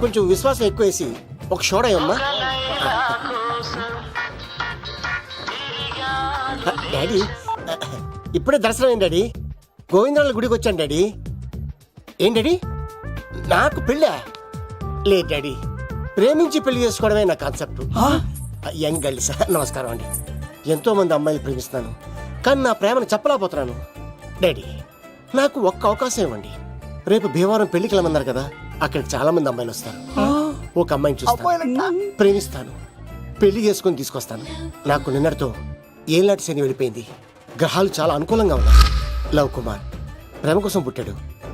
కొంచెం విశ్వాసం ఎక్కువేసి ఒక షోడయమ్మా. డాడీ ఇప్పుడే దర్శనం ఏంటి డాడీ? గోవిందరాల గుడికి వచ్చాను డాడీ. ఏం డాడీ నాకు పెళ్ళా? లేదు డాడీ, ప్రేమించి పెళ్లి చేసుకోవడమే నా కాన్సెప్ట్. యంగ్ గర్ల్స్ నమస్కారం అండి. ఎంతో మంది అమ్మాయిలు ప్రేమిస్తున్నాను, కానీ నా ప్రేమను చెప్పలేకపోతున్నాను. డాడీ నాకు ఒక్క అవకాశం ఇవ్వండి. రేపు భీమవరం పెళ్లికి వెళ్ళమన్నారు కదా, అక్కడికి చాలా మంది అమ్మాయిలు వస్తారు. ఒక అమ్మాయిని చూస్తాను, ప్రేమిస్తాను, పెళ్లి చేసుకుని తీసుకొస్తాను. నాకు నిన్నటితో ఏళ్ళనాటి శని వెళ్ళిపోయింది. గ్రహాలు చాలా అనుకూలంగా ఉన్నాయి. లవ్ కుమార్ ప్రేమ కోసం పుట్టాడు,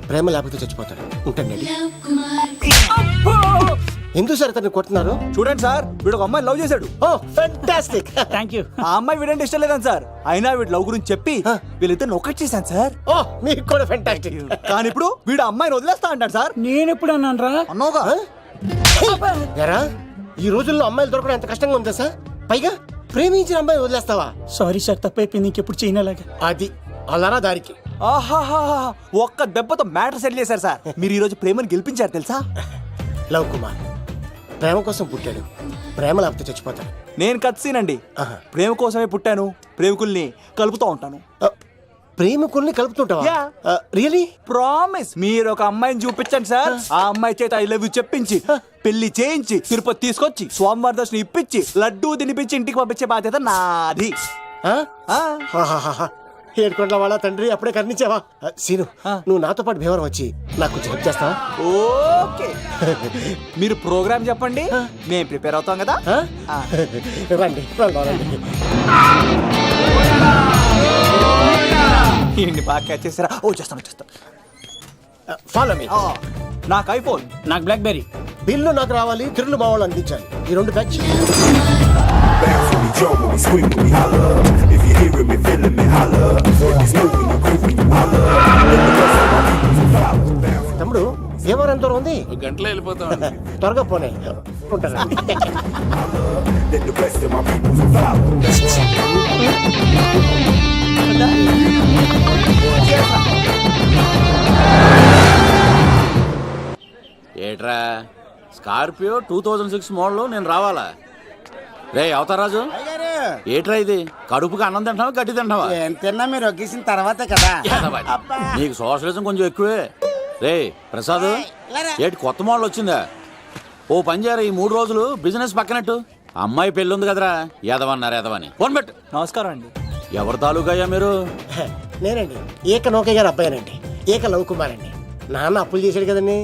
ప్రేమ లేకపోతే చచ్చిపోతాడు. ఉంటానండి. ఎందుకు సార్ తను కొడుతున్నారు? చూడండి సార్, వీడు ఒక అమ్మాయి లవ్ చేశాడు. Oh fantastic. Thank you. ఆ అమ్మాయి వీడంటే ఇష్టం లేదని సార్, అయినా వీడు లవ్ గురించి చెప్పి వీళ్ళిద్దరు ఒకటి చేశాను సార్. ఓ మీకు కూడా ఫెంటాస్టిక్. కానీ ఇప్పుడు వీడు అమ్మాయిని వదిలేస్తా అంటాడు సార్. నేను ఎప్పుడు అన్నాను రా? అన్నోగా ఎరా ఈ రోజుల్లో అమ్మాయిలు దొరకడం ఎంత కష్టంగా ఉందా సార్? పైగా ప్రేమించిన అమ్మాయి వదిలేస్తావా? సారీ సార్, తప్పైపోయింది. ఇంకెప్పుడు చేయనలాగా. అది అలారా దారికి. ఆహాహా, ఒక్క దెబ్బతో మ్యాటర్ సెటిల్ చేశారు సార్. మీరు ఈ రోజు ప్రేమను గెలిపించారు తెలుసా? లవ్ కుమార్ ప్రేమ కోసం పుట్టాడు, ప్రేమ లేకపోతే చచ్చిపోతాడు. నేను కత్సీనండి. ప్రేమ కోసమే పుట్టాను, ప్రేమికుల్ని కలుపుతూ ఉంటాను. ప్రేమికుల్ని కలుపుతుంటావా? రియలీ? ప్రామిస్. మీరు ఒక అమ్మాయిని చూపించండి సార్, ఆ అమ్మాయి చేత ఐ లవ్ యూ చెప్పించి పెళ్లి చేయించి తిరుపతి తీసుకొచ్చి స్వామివారి దర్శనం ఇప్పించి లడ్డూ తినిపించి ఇంటికి పంపించే బాధ్యత నాది. ఏడుకొండల వాళ్ళ తండ్రి అప్పుడే కర్ణించావా? సీను నువ్వు నాతో పాటు భీవరం వచ్చి నాకు కొంచెం హెల్ప్ చేస్తావా? ఓకే, మీరు ప్రోగ్రామ్ చెప్పండి, మేము ప్రిపేర్ అవుతాం కదా. రండి రండి. ఏంటి బాగా క్యాచ్ చేస్తారా? ఓ చేస్తాను. Follow me. నాకు ఐఫోన్, నాకు బ్లాక్ బెర్రీ. బిల్లు నాకు రావాలి, తిరులు మా వాళ్ళు అందించాలి. ఈ రెండు patch. Bounce when we jump, when we scream, when we holler. If you hearing me, feeling me, holler. When you smoke, when you creep, when you holler. Let the rest of my people follow. తమ్ముడు భీమవరం ఎంత దూరం ఉంది? గంటలో వెళ్ళిపోతాం. త్వరగా పోనీ ఉంటాను. Let the rest of my people follow. ఏట్రా స్కార్పియో 2006 మోడల్ నేను రావాలా? రే అవతారాజు, ఏట్రా ఇది? కడుపుకి అన్నం తింటావా గడ్డి తింటావా? తిన్నా మీరు ఒగ్గేసిన తర్వాతే కదా. నీకు సోషలిజం కొంచెం ఎక్కువే. రే ప్రసాద్, ఏటి కొత్త మోడల్ వచ్చిందా? ఓ పని చేయరా, ఈ 3 రోజులు బిజినెస్ పక్కనట్టు. అమ్మాయి పెళ్ళి ఉంది కదరా, ఎదవన్నారు ఎదవని. ఫోన్ పెట్టు. నమస్కారం అండి. ఎవరి తాలూకయ్యా మీరు? నేనండి, ఏక నౌకయ్య గారు అబ్బాయినండి. ఏక లవ్ కుమార్ అండి. నాన్న అప్పులు చేశాడు కదండి,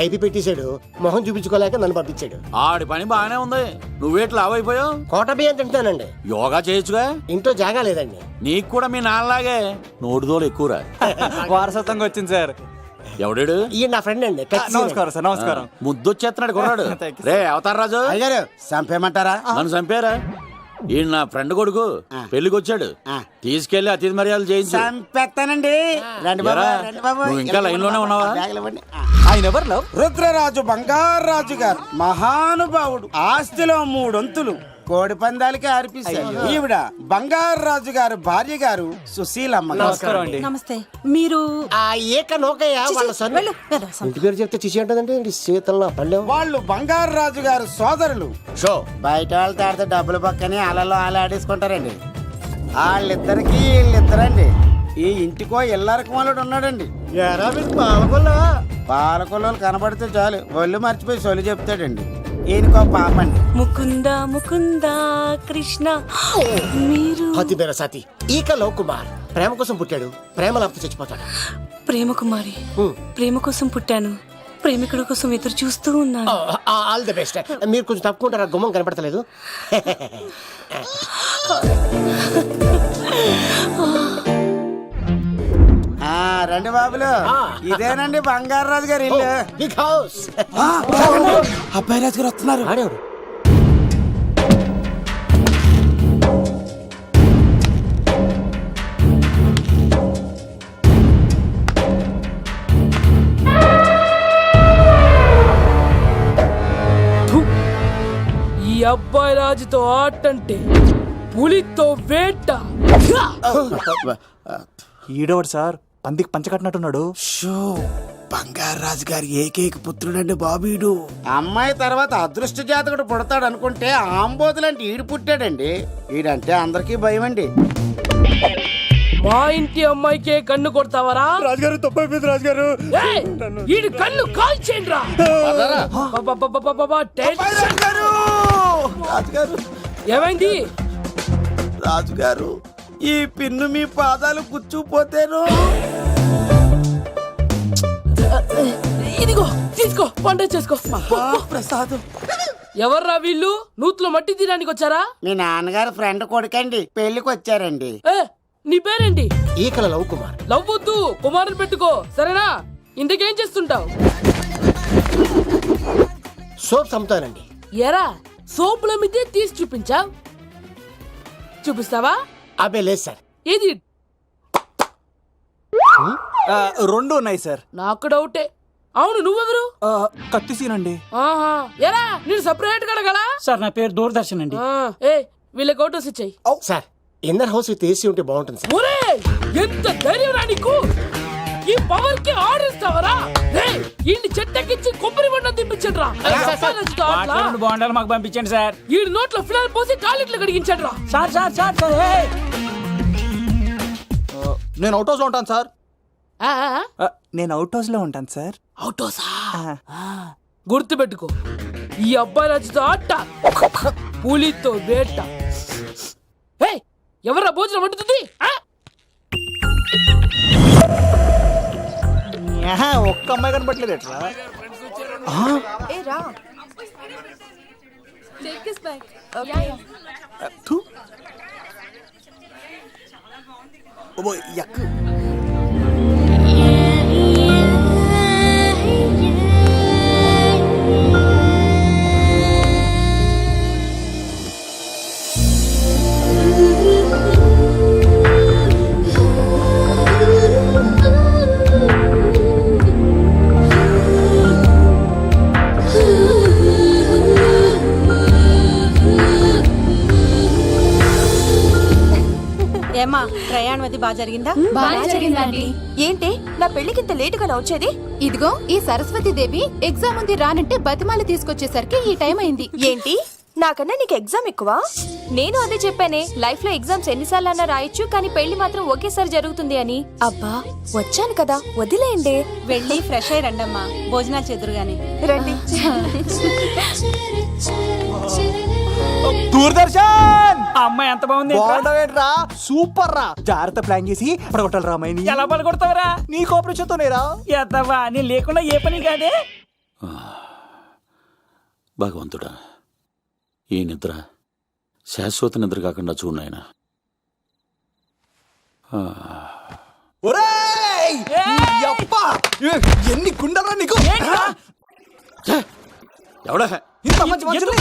ఐపీ పెట్టేశాడు. మొహం చూపించుకోలేక నన్ను పంపించాడు. ఆడి పని బాగానే ఉంది, నువ్వేట్లు లావైపోయావు. కోట బియ్యం తింటానండి. యోగా చేయొచ్చుగా. ఇంట్లో జాగా లేదండి. నీకు కూడా మీ నాన్నలాగే నోటిదోలు ఎక్కువరా. వారసత్వంగా వచ్చింది సార్. ఎవడాడు? ఈయన నా ఫ్రెండ్ అండి. నమస్కారం సార్. నమస్కారం. ముద్దొచ్చేస్తున్నాడు కొన్నాడు. Thank you, రే అవతారరాజు, అయ్యారు చంపేయమంటారా? నన్ను చంపారా? ఈయన నా ఫ్రెండ్ కొడుకు పెళ్లికి వచ్చాడు, తీసుకెళ్లి అతిథి మర్యాదలు చేయించు. చంపేస్తానండి. రండి బాబు, ఎరా, రండి బాబు. నువ్వు ఇంకా లైన్ లోనే ఉన్నావా? బ్యాగులు ఇవ్వండి. ఆయన ఎవరు లవ్? రుద్రరాజు బంగారాజు గారు మహానుభావుడు. ఆస్తిలో 3 వంతులు కోడి పందాలకి అర్పిస్తారు. ఈవిడ బంగారాజు గారు భార్య గారు సుశీలమ్మ. నమస్కారం అండి. నమస్తే. మీరు ఆ ఏక నౌకయ్య వాళ్ళ సన్. వెళ్ళు, వెళ్ళు. ఇంటి పేరు చెప్తే చిచి అంటదండి. శీతల పళ్ళెం. వాళ్ళు బంగారాజు గారు సోదరులు. షో బయట వాళ్ళతో ఆడితే డబ్బులు పక్కనే అలలో ఆడేసుకుంటారండి. వాళ్ళిద్దరికి వీళ్ళిద్దరండి. ఈ ఇంటికో ఇల్లరకం వాళ్ళడు ఉన్నాడండి. పాలకొల్లు కనబడితే చాలు ఒళ్ళు మర్చిపోయి సొలి చెప్తాడండి. ఈయనకో పాపండి. ముకుంద ముకుంద కృష్ణ. మీరు హతి బేర సాతి. ఈక లవ్ కుమార్ ప్రేమ కోసం పుట్టాడు, ప్రేమ లేకపోతే చచ్చిపోతాడు. ప్రేమ కుమారి. ప్రేమ కోసం పుట్టాను, ప్రేమికుడు కోసం ఎదురు చూస్తూ ఉన్నాను. All the best. మీరు కొంచెం తప్పుకుంటారా? గుమ్మం కనపడతలేదు. రండి బాబులు, ఇదేనండి బంగారాజు గారి ఇల్లు. Big house. అబ్బాయి రాజు గారు వస్తున్నారు. ఆడేవాడు ఈ అబ్బాయి రాజుతో ఆటంటే పులితో వేట. ఈడోడు సార్, పందికి పంచకట్టినట్టున్నాడు. బంగారు రాజు గారి ఏకైక పుత్రుడండి బాబీడు. అమ్మాయి తర్వాత అదృష్ట జాతకుడు పుడతాడు అనుకుంటే ఆంబోతులంటే ఈడు పుట్టాడండి. ఈడంటే అందరికీ భయం అండి. మా ఇంటి అమ్మాయికే కన్ను కొడతావరా? రాజుగారు తప్పైపోయింది రాజుగారు. ఏయ్, ఈడి కన్ను కాల్చేయండి రా. రాజుగారు ఏమైంది? రాజుగారు ఈ పిన్ను మీ పాదాలు కూర్చుపోతేను. ఇదిగో తీసుకో, పంట చేసుకో. ప్రసాదం. ఎవర్రా వీళ్ళు? నూతులో మట్టి తీయడానికి వచ్చారా? మీ నాన్నగారు ఫ్రెండ్ కొడుకండి, పెళ్లికి వచ్చారండి. ఏ, నీ పేరేంటి? ఈకల లవ్ కుమార్. లవ్వొద్దు, కుమారుని పెట్టుకో, సరేనా? ఇంతకేం చేస్తుంటావు? సోప్స్ అమ్ముతానండి. ఎరా సోపుల మీద తీసి చూపించావు, చూపిస్తావా? అబ్బే లేదు సార్. ఏది? రెండు ఉన్నాయి సార్. నాకు డౌటే. అవును, నువ్వెవరు? కత్తి సీన్ అండి. ఆహా, ఎరా నేను సపరేట్ కడగలా? సార్ నా పేరు దూరదర్శన్ అండి. ఏ వీళ్ళకి అవుటోస్ ఇచ్చాయి. Sir inner house with AC ఉంటే బాగుంటుంది సార్. ఒరే ఎంత ధైర్యం రా నీకు! ఈ పవర్ కి ఆర్డర్ ఇస్తావరా? ఈ చెట్టెక్కించి కొబ్బరి బండ తిప్పించండి రా. రెండు బాండాలు మాకు పంపించండి సార్. ఈ నోట్లో ఫినాల్ పోసి టాయిలెట్లు కడిగించండి రా. సార్ సార్ సార్ సార్ ఏయ్! నేను అవుట్ హౌస్ లో ఉంటాను సార్. ఆ, నేను అవుట్ హౌస్ లో ఉంటాను సార్. అవుటోసా? గుర్తు పెట్టుకో, ఈ అబ్బాయి రాజుతో ఆట, పులితో వేట. ఎవరా భోజనం వండుతుంది? ఒక్క అమ్మాయి కనపట్లేదు ఎట్లా? ఏమ్మా ప్రయాణం అది బాగా జరిగిందా? బాగా జరిగిందండి. ఏంటి నా పెళ్లికి ఇంత లేటుగా వచ్చేది? ఇదిగో ఈ సరస్వతి దేవి ఎగ్జామ్ ఉంది రానంటే బతిమాలి తీసుకొచ్చేసరికి ఈ టైం అయింది. ఏంటి నాకన్నా నీకు ఎగ్జామ్ ఎక్కువ? నేను అదే చెప్పానే, లైఫ్ లో ఎగ్జామ్స్ ఎన్నిసార్లు అన్నా రాయొచ్చు, కానీ పెళ్లి మాత్రం ఒకేసారి జరుగుతుంది అని. అబ్బా వచ్చాను కదా, వదిలేయండి. వెళ్ళి ఫ్రెష్ అయ్యి రండమ్మా, భోజనాలు చెదురుగాని రండి. దూరదర్శన్ ఆ అమ్మాయి ఎంత బాగుంది. బాగుండవేంట్రా? సూపర్ రా. జాగ్రత్త ప్లాన్ చేసి పడగొట్టాలి రామాయణి. ఎలా పడగొడతావరా? నీ కోఆపరేషన్ తోనేరా. ఎత్తవా నీ లేకుండా ఏ పని కాదే. భగవంతుడా, ఈ నిద్ర శాశ్వత నిద్ర కాకుండా చూడాయన. ఎన్ని గుండెలరా నీకు? ఎవడా ఇంత మంచి మనుషుల్ని?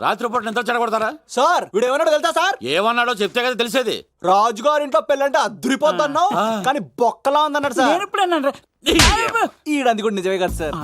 రాత్రిపూట నిద్ర చెడగొడతారా? సార్ వీడు ఏమన్నాడు తెలుసా సార్? ఏమన్నాడో చెప్తే కదా తెలిసేది. రాజుగారింట్లో పెళ్ళంటే అద్దరిపోతున్నావు, కానీ బొక్కలా ఉందన్నాడు సార్. నేను ఎప్పుడన్నా ఈడంది కూడా నిజమే కదా సార్.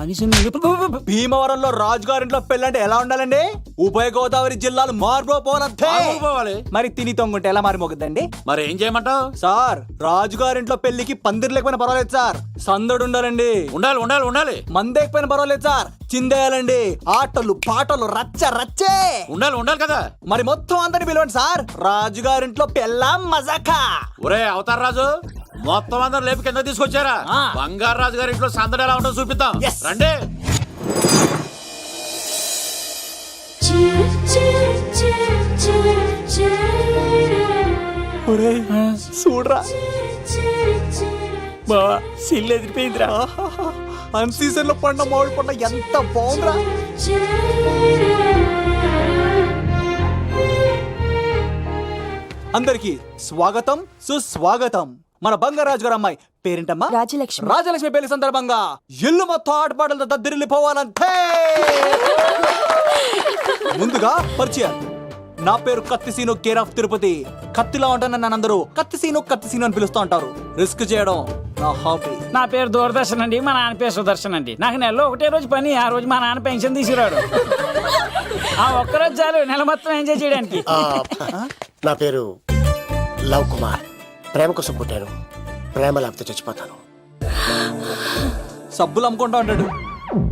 భీమవరంలో రాజుగారింట్లో పెళ్ళంటే ఎలా ఉండాలండి? ఉభయ గోదావరి జిల్లాలు మారిపోవాలి. మరి తిని తొంగుంటే ఎలా మారిపోతుందండి? మరి ఏం చేయమంటావు? సార్ రాజుగారింట్లో పెళ్లికి పందిరి లేకపోయినా పర్వాలేదు సార్, సందడు ఉండాలండి. ఉండాలి ఉండాలి ఉండాలి. మందేకపోయినా పర్వాలేదు సార్, చిందేయాలండి. ఆటలు పాటలు రచ్చ రచ్చే ఉండాలి ఉండాలి కదా. మరి మొత్తం అందరిని పిలవండి సార్, రాజుగారింట్లో పెళ్ళాం మజాకా. ఒరే అవతార్ రాజు, మొత్తం అందరు లేపి కింద తీసుకొచ్చారా? బంగారు రాజు గారి ఇంట్లో సందడి ఎలా ఉంటుందో చూపిద్దాం. రండి. చూడరా బావా సిల్లు ఎదిరిపోయిందిరా. అన్ సీజన్ లో పండ మామిడి పండ ఎంత బాగుందిరా. అందరికి స్వాగతం సుస్వాగతం. మన బంగారాజు గారు అమ్మాయి పేరేంటమ్మా? రాజలక్ష్మి. రాజలక్ష్మి పెళ్లి సందర్భంగా ఇల్లు మొత్తం ఆటపాటలతో దద్దరిల్లిపోవాలంటే ముందుగా పరిచయం. నా పేరు కత్తిసీను, కేర్ ఆఫ్ తిరుపతి. కత్తిలా ఉంటాను నన్ను అందరూ కత్తిసీను అని పిలుస్తూ ఉంటారు. రిస్క్ చేయడం నా హాబీ. నా పేరు దూరదర్శన్ అండి, మా నాన్న పేరు సుదర్శన్ అండి. నాకు నెలలో ఒకటే రోజు పని, ఆ రోజు మా నాన్న పెన్షన్ తీసుకురాడు. ఆ ఒక్కరోజు చాలు నెల మొత్తం ఎంజాయ్ చేయడానికి. నా పేరు లవ్ కుమార్. ప్రేమ కోసం పుట్టాను, ప్రేమ లేకపోతే చచ్చిపోతాను. సబ్బులు అమ్ముకుంటా ఉంటాడు.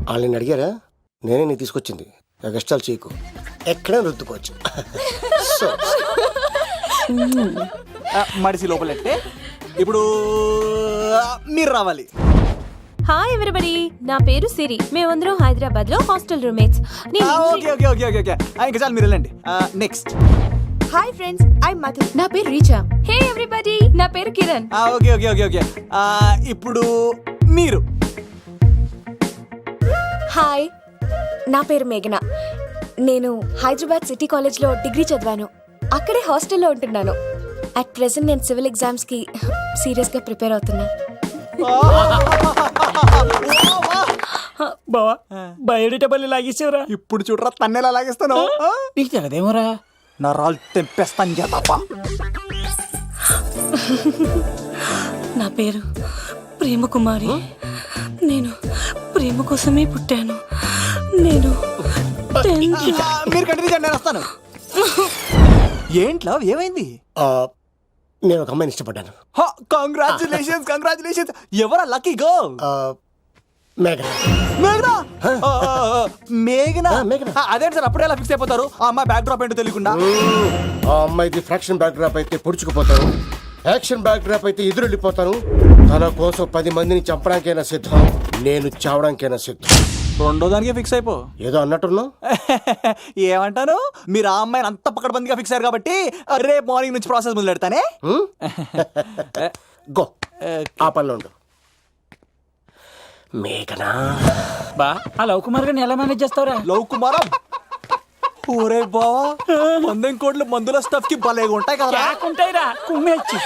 వాళ్ళని అడిగారా? నేనే నీ తీసుకొచ్చింది. కష్టాలు చేయకు, ఎక్కడ రుద్దుకోవచ్చు. సో మడిసి లోపలెట్టే. ఇప్పుడు మీరు రావాలి. హాయ్ ఎవ్రీబడి, నా పేరు సిరి. మేమందరం హైదరాబాద్ లో hostel roommates. Okay okay okay okay okay ఇంకా చాలు, మీరు వెళ్ళండి. Next. Hi friends, I Madhu. నా పేరు రీచా. హే ఎవ్రీబడి, నా పేరు Kiran. Okay okay okay okay ఇప్పుడు మీరు. హాయ్, నా పేరు మేఘన. నేను హైదరాబాద్ సిటీ కాలేజ్లో డిగ్రీ చదివాను. అక్కడే హాస్టల్లో ఉంటున్నాను. అట్ ప్రెసెంట్ నేను సివిల్ ఎగ్జామ్స్ కి సీరియస్ గా ప్రిపేర్ అవుతున్నా. బావా బయోడేటా లాగేసేవరా. ఇప్పుడు చూడరా తన్నెలా లాగేస్తాను. నీకు తెగదేమోరా. నా రాళ్ళు తెంపేస్తాను చేతప్ప. నా పేరు ప్రేమ కుమారి. నేను ప్రేమ కోసమే పుట్టాను. నేను 10th. మీరు కంటిన్యూ చేయండి, నేను వస్తాను. ఏంట్లో ఏమైంది? నేను ఒక అమ్మాయిని ఇష్టపడ్డాను. Congratulations congratulations. ఎవరా లక్కీ గర్ల్? మేఘన. మేఘనా? మేఘనా? మేఘనా. అదే సార్, అప్పుడే ఎలా ఫిక్స్ అయిపోతారు? ఆ అమ్మాయి బ్యాక్ డ్రాప్ ఏంటో తెలియకుండా. ఆ అమ్మాయిది ఫ్రాక్షన్ బ్యాక్ డ్రాప్ అయితే పొడుచుకుపోతాను, యాక్షన్ బ్యాక్ డ్రాప్ అయితే ఎదురెళ్ళిపోతాను. తన కోసం 10 మందిని చంపడానికైనా సిద్ధం, నేను చావడానికైనా సిద్ధం. రెండో దానికి ఫిక్స్ అయిపో. ఏదో అన్నట్టున్నావు. ఏమంటాను, మీరు ఆ అమ్మాయిని అంత పక్కడబందిగా ఫిక్స్ అయ్యారు కాబట్టి రేపు మార్నింగ్ నుంచి ప్రాసెస్ మొదలు పెడతానే. గో, ఆ పనిలో ఉండు. మేఘనా. బా ఆ లవ్ కుమార్ గారిని ఎలా మేనేజ్ చేస్తావురా? లవ్ కుమారం. ఓరే బావా, 100 కోట్ల మందుల స్టఫ్ కి భలేగా ఉంటాయి కదా. ఉంటాయిరా కుమ్మేచ్చి.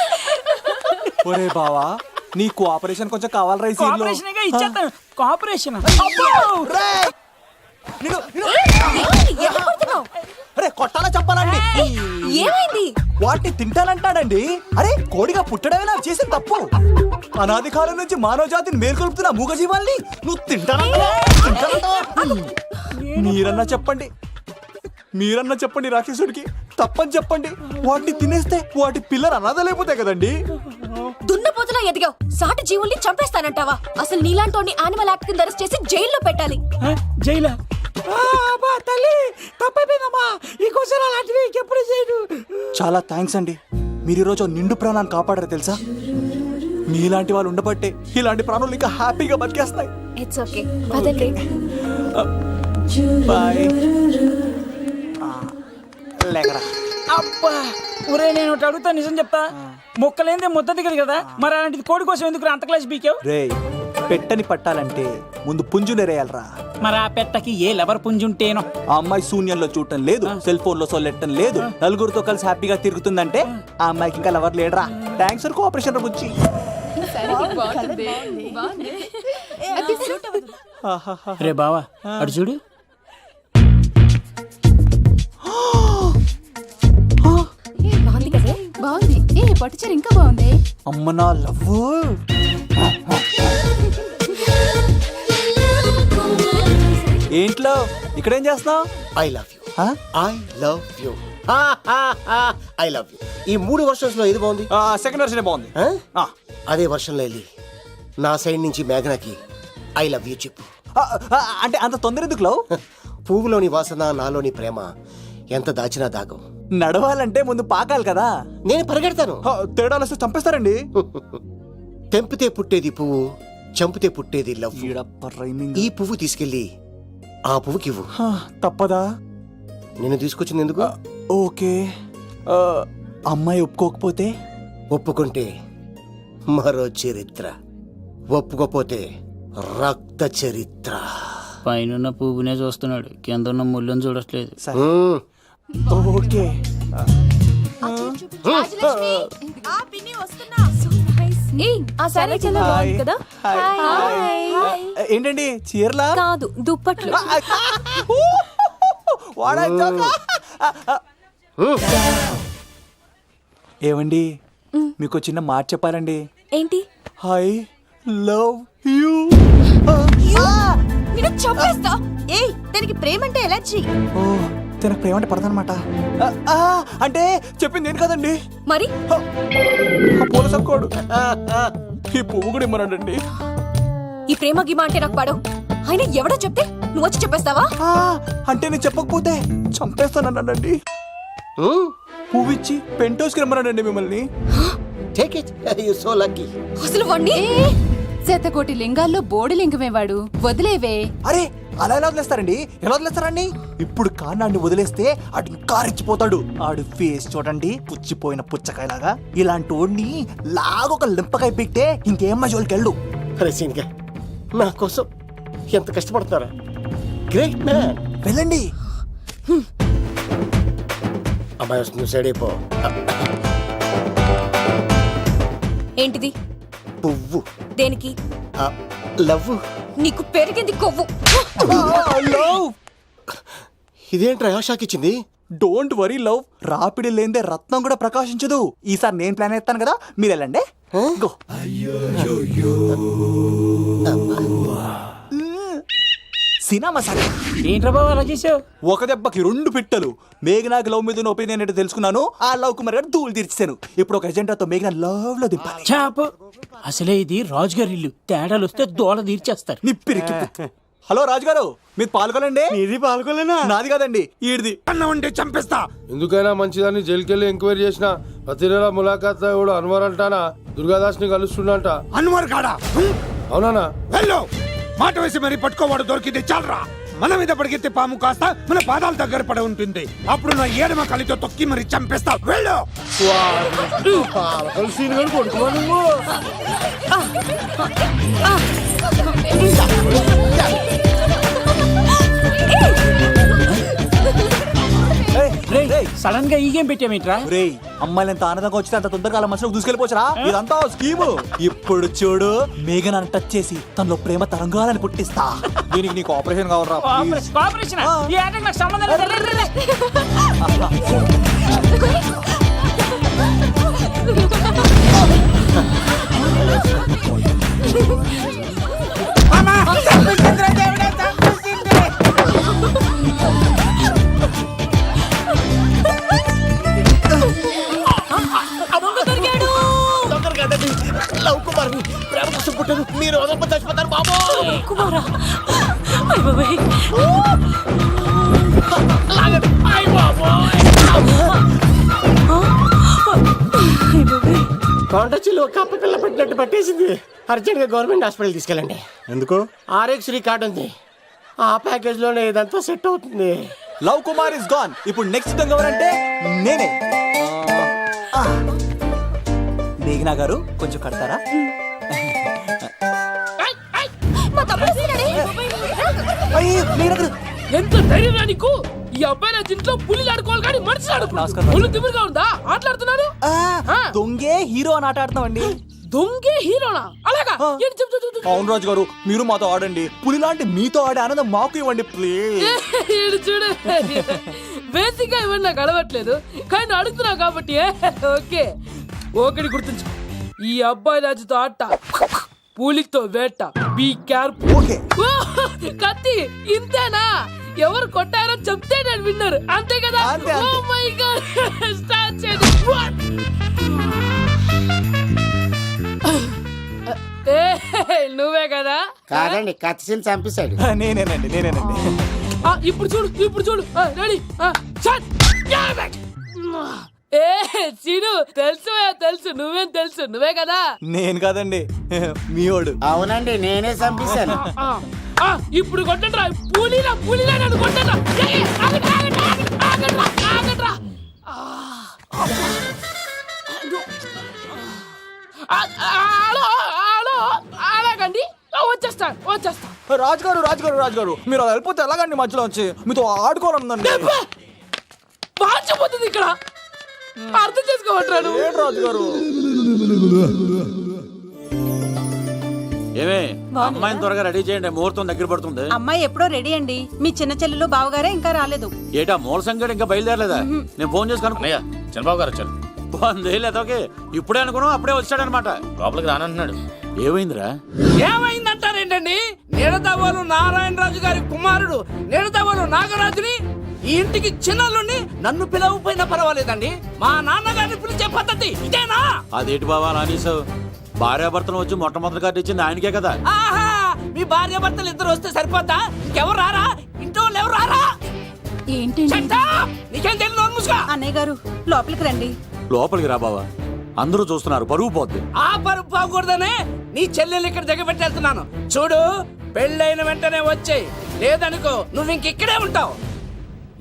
ఒరే బావా, నీ కోఆపరేషన్ కొంచెం కావాలరా ఈ సీన్ లో. కోఆపరేషన్ గా ఇచ్చేస్తాను. కోఆపరేషన్. అరే కొట్టాలా చెప్పాలండి? ఏమైంది? వాటిని తింటానంటాడండి. అరే కోడిగా పుట్టడమే నాకు చేసిన తప్పు. అనాది కాలం నుంచి మానవ జాతిని మేల్కొల్పుతున్న మూగజీవాల్ని నువ్వు తింటానంటావా? మీరన్నా చెప్పండి, మీరన్నా చెప్పండి రాక్షసుడికి. తప్పని చెప్పండి. వాటిని తినేస్తే వాటి పిల్లలు అనాథలైపోతాయి కదండి. దున్నపోతులా ఎదిగావు, సాటి జీవుల్ని చంపేస్తానంటావా? అసలు నీలాంటి యానిమల్ యాక్ట్ కింద అరెస్ట్ చేసి జైల్లో పెట్టాలి. జైలా? తల్లి తప్పైపోయిందమ్మా, ఇంకోసారి అలాంటివి ఎప్పుడు చేయడు. చాలా థ్యాంక్స్ అండి, మీరు ఈరోజు నిండు ప్రాణాన్ని కాపాడారు తెలుసా. మీలాంటి వాళ్ళు ఉండబట్టే ఇలాంటి ప్రాణులు ఇంకా హ్యాపీగా బతికేస్తాయి. ఇట్స్ ఓకే, పదండి. బాయ్. లేకరా. అబ్బా ఒరే, నేను ఒకటి అడుగుతా, నిజం చెప్తా. మొక్కలేందే ముద్ద దిగదు కదా, మరి అలాంటిది కోడి కోసం ఎందుకు అంత క్లాస్ బీకావు? రే, పెట్టని పట్టాలంటే ముందు పుంజు నెరేయాలరా. మరి ఆ పెట్టకి ఏ లవర్ పుంజుంటేనో. ఆ అమ్మాయి శూన్యంలో చూడటం లేదు, సెల్ ఫోన్ లో సొల్లెట్టడం లేదు, నలుగురితో కలిసి హ్యాపీగా తిరుగుతుందంటే ఆ అమ్మాయికి ఇంకా లవర్ లేడరా. థ్యాంక్స్ ఫర్ కోఆపరేషన్ బుచ్చి. రే బావా అడు చూడు. బాగుంది కదా? బాగుంది. పట్టుచీర ఇంకా బాగుంది. అమ్మ నా లవ్. ఏంట్లో ఇక్కడేం చేస్తున్నావు? I love you. I love you. I love you. ఈ 3 వర్షన్స్ లో ఏది బాగుంది? సెకండ్ వర్షన్ బాగుంది. అదే వర్షంలో వెళ్ళి నా సైడ్ నుంచి మేఘనాకి ఐ లవ్ యూ చెప్పు. అంటే అంత తొందర ఎందుకు లవ్? పువ్వులోని వాసన, నాలోని ప్రేమ ఎంత దాచినా దాగం. నడవాలంటే ముందు పాకాలి కదా. నేను పరిగెడతాను. తేడాలు వస్తే చంపేస్తారండి. తెంపితే పుట్టేది పువ్వు, చంపితే పుట్టేది లవ్. ఈ పువ్వు తీసుకెళ్ళి ఆ పువ్వుకి ఇవ్వు. తప్పదా? నేను తీసుకొచ్చింది ఎందుకు? ఓకే. అమ్మాయి ఒప్పుకోకపోతే? ఒప్పుకుంటే మరో చరిత్ర, ఒప్పుకోపోతే రక్త చరిత్ర. పైన పువ్వునే చూస్తున్నాడు, కింద ఉన్న ముళ్ళని చూడట్లేదు. ఓకే. ఏంటండి చీరలా? కాదు, దుప్పట్లు. ఏమండి, మీకు చిన్న మాట చెప్పాలండి. ఏంటి? I love you. చంపేస్తా. ఏయ్, దానికి ప్రేమ అంటే ఎలర్జీ. ఓ, తనకు ప్రేమ అంటే పడదనమాట. అంటే చెప్పింది ఏంటి కదండి. మరి పూల సబ్కోడు ఈ పువ్వు కూడా ఇమ్మనండి. ఈ ప్రేమ గిమ అంటే నాకు పడవు. ఆయన ఎవడో చెప్తే నువ్వు వచ్చి చెప్పేస్తావా? అంటే నేను చెప్పకపోతే చంపేస్తానండి. పువ్విచ్చి పెంటోస్కి రమ్మన్నాడండి మిమ్మల్ని. Take it, you so lucky. అసలు వాణ్ణి శతకోటి లింగాల్లో బోడి లింగమేవాడు, వదిలేవే. అరే అలా ఎలా వదిలేస్తారండి? ఎలా వదిలేస్తారండి? ఇప్పుడు కాన్నాడిని వదిలేస్తే ఆడు ఇంకా రెచ్చిపోతాడు. ఆడు ఫేస్ చూడండి, పుచ్చిపోయిన పుచ్చకాయలాగా. ఇలాంటి వాడిని లాగొక లింపకాయ పెట్టే ఇంకేం మజోలికి వెళ్ళు. అరే సీన్గా, నా కోసం ఎంత కష్టపడతారా? Great man. వెళ్ళండి. అమ్మాయి వస్తుంది, సైడ్ అయిపో. ఏంటిది? పువ్వు. దేనికి? లవ్. నీకు పెరిగింది కొవ్వు. ఇదేంట్రా షాక్ ఇచ్చింది? డోంట్ వరీ లవ్, రాపిడి లేదే రత్నం కూడా ప్రకాశించదు. ఈసారి నేను ప్లాన్ ఎత్తాను కదా, మీరు వెళ్ళండి. గో. సినిమా సార్ ఏంట్రా బాబు అలా చేసావు? ఒక దెబ్బకి 2 పిట్టలు. మేఘనాకి లవ్ మీద ఉన్న ఒపీనియన్ ఏంటో తెలుసుకున్నాను. ఆ లవ్ కుమార్ గారు ధూళి తీర్చాను. ఇప్పుడు ఒక ఎజెండాతో మేఘనా లవ్ లో దింపాలి. చాపు. అసలే ఇది రాజుగారి ఇల్లు, తేడాలు వస్తే దోళ తీర్చేస్తారు. నిప్పిరికి. హలో రాజుగారు, మీరు పాల్గొనండి. ఇది పాల్గొలేనా? నాది కాదండి, ఈడిది. అన్న ఉంటే చంపేస్తా. ఎందుకైనా మంచిదాన్ని జైలుకెళ్ళి ఎంక్వైరీ చేసిన ప్రతి నెల ములాఖాత్ కూడా అన్వర్ అంటానా దుర్గాదాస్ ని కలుస్తుండంట. అన్వర్ కాడా? అవునా? వెళ్ళు. మాట వేసి మరి పట్టుకోవాడు దొరికింది చాలరా. మన మీద పడిగితే పాము కాస్త మన పాదాల దగ్గర పడి ఉంటుంది. అప్పుడు నా ఏడమ కలితో తొక్కి మరి చంపేస్తా. వెళ్ళు. సడన్ గా ఈ గేమ్ పెట్టామేంట్రా? రేయ్, అమ్మాయిలు ఎంత ఆనందంగా వచ్చితే అంత తొందరగా అలా మనసులో దూసుకెళ్ళిపోవచ్చురా. ఇదంతా స్కీము. ఇప్పుడు చూడు, మేఘనాన్ని టచ్ చేసి తనలో ప్రేమ తరంగాలని పుట్టిస్తా. దీనికి నీకు ఆపరేషన్ కావాలరా? కోఆపరేషన్ ఈ ఆటకి నాకు సంబంధం లేదు. లవ్ కుమార్ ప్రేమ కోసం పుట్టారు. మీరు వదలకపోతే చచ్చిపోతారు బాబు. కుమారా, అయ్ బాబాయ్. అయ్ బాబోయ్. కాంటాక్ట్ కప్ప పిల్ల పెట్టినట్టు పట్టేసింది. అర్జెంట్ గా గవర్నమెంట్ హాస్పిటల్ తీసుకెళ్ళండి. ఎందుకు? ఆర్ఎక్స్ కార్డు ఉంది, ఆ ప్యాకేజ్ లోనే ఇదంతా సెట్ అవుతుంది. Love Kumar is gone. ఇప్పుడు నెక్స్ట్ దొంగ ఎవరంటే నేనే. మేఘనా గారు కొంచెం కడతారా? ఎంత ధైర్యం నీకు? ఈ అబ్బాయి నా ఇంట్లో పులిలు ఆడుకోవాలి కానీ మనిషి ఆడుకున్నాడు. పులి తిమిరిగా ఉందా? ఆటలాడుతున్నాడు. దొంగే హీరో అని ఆట ఆడుతున్నామండి. దొంగే హీరోనా? అలాగా? ఏంటి చెప్పు చెప్పు చెప్పు. అవును రాజు గారు, మీరు మాతో ఆడండి. పులి లాంటి మీతో ఆడే ఆనందం మాకు ఇవ్వండి ప్లీజ్. ఈడు చూడు, బేసిక్ గా ఇవన్నీ నాకు అలవట్లేదు, కానీ అడుగుతున్నావు కాబట్టి ఓకే. ఒకటి గుర్తుంచు, ఈ అబ్బాయి రాజుతో ఆట, పులితో వేట. Be careful. ఓకే. కత్తి ఇంతేనా? ఎవరు కొట్టారో చెప్తే నేను విన్నారు, అంతే కదా? అంతే, అంతే. ఓ మై గాడ్, స్టార్ట్ చేయండి. నువ్వే కదా? కాదండి, కత్తిని చంపేశాడు. నేనేనండి. ఇప్పుడు చూడు, ఇప్పుడు చూడు. రెడీ? ఏ సీను, తెలుసు నువ్వేం తెలుసు, నువ్వే కదా? నేను కాదండి, మీవాడు. అవునండి, నేనే చంపేశాను. ఇప్పుడు కొట్టండి రా. పూలీలా నన్ను కొట్టండి. ఆగండ్రా. అలాగండి, వచ్చేస్తా. రాజుగారు మీరు అలా వెళ్ళిపోతే ఎలాగండి? మధ్యలో వచ్చి మీతో ఆడుకోవాలనుందండి. మార్చిపోతుంది ఇక్కడ, అర్థం చేసుకోవట్రాడు. రాజుగారు ఏమే, అమ్మాయిని త్వరగా రెడీ చేయండి, ముహూర్తం దగ్గర పడుతుంది. అమ్మాయి ఎప్పుడో రెడీ అండి. మీ చిన్న చెల్లెలు బావగారే ఇంకా రాలేదు. ఏటా మూల సంగడి ఇంకా బయలుదేరలేదా? నేను ఫోన్ చేసి కనుక్కున్నాయా. చంద్రబాబు గారు వచ్చారు. లేదోకే ఇప్పుడే అనుకున్నాం, అప్పుడే వచ్చాడనమాట. లోపలికి రానంటున్నాడు. ఏమైందిరా? ఏమైందంటారేంటండి? నిడదవోలు నారాయణరాజు గారి కుమారుడు నిడదవోలు నాగరాజుని ఈ ఇంటికి చిన్నల్లుండి నన్ను పిలవకపోయినా పర్వాలేదండి, మా నాన్నగారిని పిలిచే పద్ధతి ఇదేనా? అదేంటి బాబా అలా అనేసావు? భార్యాభర్తను వచ్చి మొట్టమొదటి కార్డు ఇచ్చింది ఆయనకే కదా. ఆహా, మీ భార్య భర్తలు ఇద్దరు వస్తే సరిపోద్దా? ఇంకెవరు రారా? ఇంట్లో వాళ్ళు ఎవరు రారా? ఏంటి నీకేం తెలియదు, నోరు మూసుకో. అన్నయ్య గారు లోపలికి రండి. లోపలికి రా బావా, అందరూ చూస్తున్నారు, పరువు పోద్ది. ఆ పరుపు పోకూడదనే నీ చెల్లెలు ఇక్కడ దిగబెట్టేస్తున్నాను. చూడు, పెళ్ళైన వెంటనే వచ్చేయి, లేదనుకో నువ్వు ఇంకిక్కడే ఉంటావు.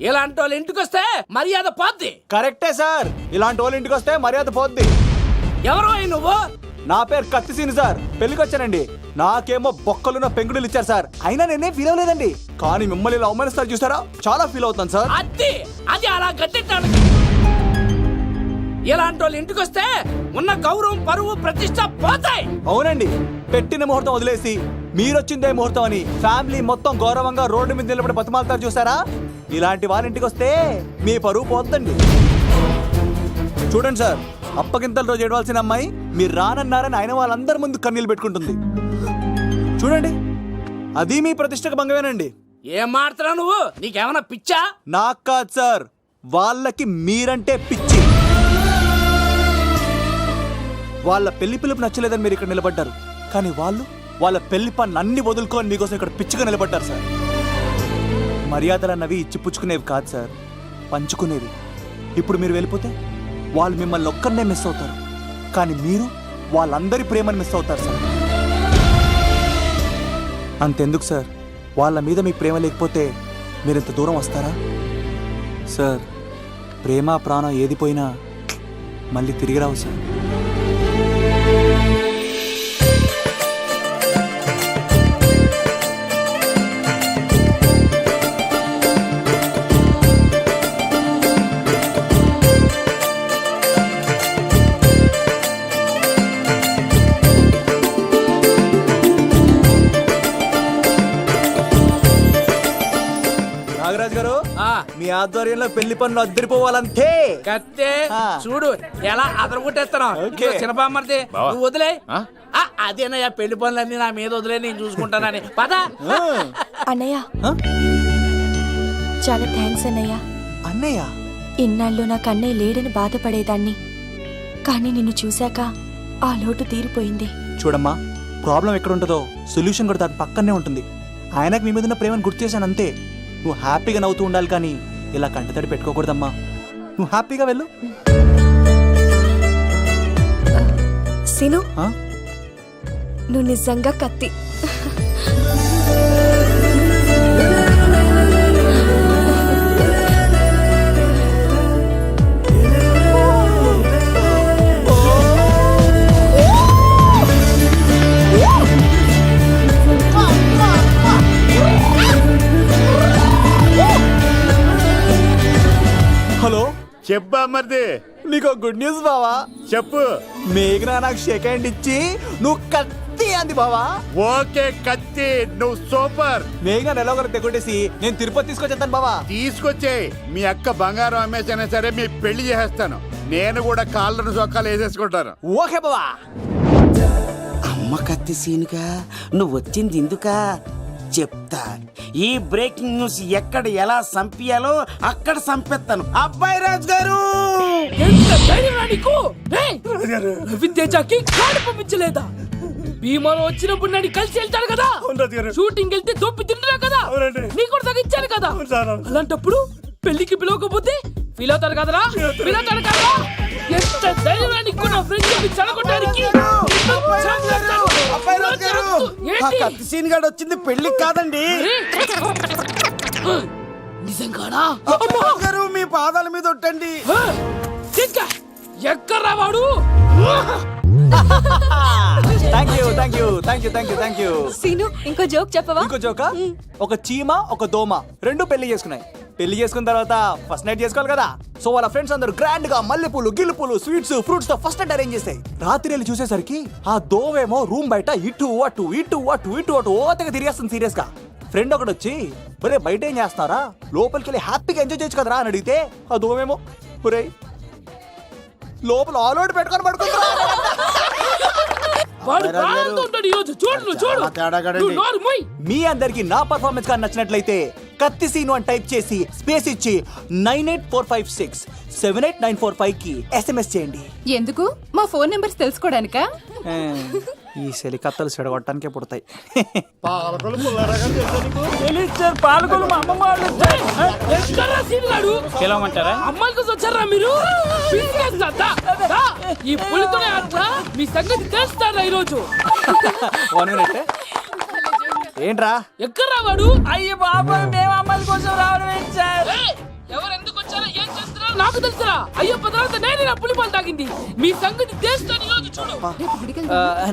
ఇలాంటి వాళ్ళు ఇంటికి వస్తే మర్యాద పోద్ది. కరెక్టే సార్, ఇలాంటి వాళ్ళ ఇంటికి వస్తే మర్యాద పోద్ది. ఎవరు నువ్వు? నా పేరు కత్తిసీని సార్, పెళ్లికి వచ్చానండి. నాకేమో బొక్కలున్న పెంగుడులు ఇచ్చారు సార్, అయినా నేనే ఫీల్ అవ్వలేదండి. కానీ మిమ్మల్ని ఇలా అవమానిస్తారు చూసారా, చాలా ఫీల్ అవుతాను సార్. అది అలా గట్టెట్టాడు. ఇలాంటి వాళ్ళు ఇంటికి వస్తే ఉన్న గౌరవం, పరువు, ప్రతిష్ట పోతాయి. అవునండి, పెట్టిన ముహూర్తం వదిలేసి మీరొచ్చిందే ముహూర్తం అని ఫ్యామిలీ మొత్తం గౌరవంగా రోడ్డు మీద నిలబడి బతిమాలుతారు చూసారా, ఇలాంటి వాళ్ళ ఇంటికి వస్తే మీ పరువు పోతుందండి. చూడండి సార్, అప్పగింతల రోజు ఏడవాల్సిన అమ్మాయి మీరు రానన్నారని ఆయన వాళ్ళందరి ముందు కన్నీళ్ళు పెట్టుకుంటుంది. చూడండి, అది మీ ప్రతిష్టకు భంగమేనండి. ఏం మాట్లాడుతున్నావు నువ్వు? నీకేమన్నా పిచ్చా? నాకు కాదు సార్, వాళ్ళకి మీరంటే పిచ్చి. వాళ్ళ పెళ్లి పిలుపు నచ్చలేదని మీరు ఇక్కడ నిలబడ్డారు, కానీ వాళ్ళు వాళ్ళ పెళ్లి పనులు అన్ని వదులుకొని మీకోసం ఇక్కడ పిచ్చిగా నిలబడ్డారు సార్. మర్యాదలు అన్నవి ఇచ్చిపుచ్చుకునేవి కాదు సార్, పంచుకునేవి. ఇప్పుడు మీరు వెళ్ళిపోతే వాళ్ళు మిమ్మల్ని ఒక్కరినే మిస్ అవుతారు, కానీ మీరు వాళ్ళందరి ప్రేమను మిస్ అవుతారు సార్. అంతెందుకు సార్, వాళ్ళ మీద మీకు ప్రేమ లేకపోతే మీరు ఇంత దూరం వస్తారా సార్? ప్రేమ ప్రాణం ఏది పోయినా మళ్ళీ తిరిగి రావు సార్. నాగరాజ్ గారు, మీ ఆధ్వర్యంలో పెళ్లి పనులు అద్దరిపోవాలంతే. కత్తే చూడు ఎలా అదరగొట్టేస్తాను. చిన్నపామర్ది నువ్వు వదిలే. అదేనయ్యా, పెళ్లి పనులన్నీ నా మీద వదిలే, నేను చూసుకుంటానని. పద అన్నయ్య, చాలా థ్యాంక్స్ అన్నయ్య. అన్నయ్య, ఇన్నాళ్ళు నాకు అన్నయ్య లేడని బాధపడేదాన్ని, కానీ నిన్ను చూశాక ఆ లోటు తీరిపోయింది. చూడమ్మా, ప్రాబ్లం ఎక్కడ ఉంటుందో సొల్యూషన్ కూడా దాని పక్కనే ఉంటుంది. ఆయనకు మీ మీద ఉన్న ప్రేమను గుర్తు చేశాను అంతే. నువ్వు హ్యాపీగా నవ్వుతూ ఉండాలి, కానీ ఇలా కంటతడి పెట్టుకోకూడదమ్మా. నువ్వు హ్యాపీగా వెళ్ళు. సిను, నువ్వు నిజంగా కత్తి. హలో, చెప్పా మరిది. నీకు గుడ్ న్యూస్ బావా. చెప్పు. మేఘనా నాకు షేక్ హ్యాండ్ ఇచ్చి నువ్వు కత్తి అంది బావా. ఓకే కత్తి, నువ్వు సూపర్. మేఘనా ఎలాగో తెగొట్టేసి నేను తిరుపతి తీసుకొచ్చేస్తాను బావా. తీసుకొచ్చే మీ అక్క బంగారం అమ్మేసైనా సరే మీ పెళ్లి చేసేస్తాను. నేను కూడా కాళ్ళను చొక్కాలు వేసేసుకుంటాను. ఓకే బావా. అమ్మ కత్తి సీనుగా నువ్వు వచ్చింది ఎందుకా చెప్తా. ఈ బ్రేకింగ్ న్యూస్ ఎక్కడ ఎలా సంపియాలో అక్కడ సంపెత్తాను. అబ్బాయి రాజు గారు, ఎంత ధైర్యం నీకు? రవితేజకి కాడు పంపించలేదా? భీమాలో వచ్చినప్పుడు నన్ను కలిసి వెళ్తాను కదా, షూటింగ్ వెళ్తే దొప్పి తింటున్నా కదా, నీకు కూడా తగ్గించాను కదా. అలాంటప్పుడు పెళ్లికి పిలవకపోతే ఫీల్ అవుతారు కదరా, ఫీల్ అవుతారు కదా. ఎంత ధైర్యం నీకు నా ఫ్రెండ్ చెడగొట్టడానికి? కత్తి సీన్ గాడు వచ్చింది పెళ్లికి కాదండి. నిజంగానా? గారు మీ పాదాల మీద ఒట్టండి. ఎక్కడ్రా వాడు? Thank you. సీను, ఇంకో జోక్ చెప్పవా? ఇంకో జోకా? ఒక చీమ ఒక దోమ రెండు పెళ్లి చేసుకున్నాయి. పెళ్లి చేసుకున్న తర్వాత ఫస్ట్ నైట్ చేసుకోవాలి కదా, సో వాళ్ళ ఫ్రెండ్స్ అందరూ గ్రాండ్ గా మల్లెపూలు, గిల్లుపూలు, స్వీట్స్, ఫ్రూట్స్ తో ఫస్ట్ నైట్ అరేంజ్ చేశాయి. రాత్రి వెళ్ళి చూసేసరికి ఆ దోవేమో రూమ్ బయట ఇటు అటు ఇటు అటు ఇటు అటు ఓతగా తిరిగేస్తుంది సీరియస్ గా. ఫ్రెండ్ ఒకటి వచ్చి, ఒరే బయట ఏం చేస్తున్నారా, లోపలికి వెళ్ళి హ్యాపీగా ఎంజాయ్ చేయొచ్చు కదరా అని అడిగితే, ఆ దోవేమో, ఒరే లోపల ఆల్ అవుట్ పెట్టుకొని పడుకుంటా. మీ అందరికి నా పర్ఫార్మెన్స్ గా నచ్చినట్లయితే కత్తి సీను అని టైప్ చేసి స్పేస్ ఇచ్చి 9845678945 కి SMS చేయండి. ఎందుకు? మా ఫోన్ నెంబర్స్ తెలుసుకోవడానికా? ఈ సెలికత్తలు చెడగొట్టడానికే పుడతాయి. అమ్మాయిల కోసం వచ్చారా మీరు? పిసికేస్తా, దా, దా. ఈ పులితోనే అట్లా మీ సంగతి తెలుస్తారా ఈరోజు? ఏంట్రా ఎక్కడ రావాడు? అయ్యో బాబా, మేము అమ్మాయిల కోసం రావడం ఎవరు ఎందుకు వచ్చారో ఏం చేస్తున్నారో నాకు తెలుసురా. అయ్యో తర్వాత నేనే నా పులిపాలు తాగింది. మీ సంగతి తెలుస్తాను ఈరోజు, చూడు.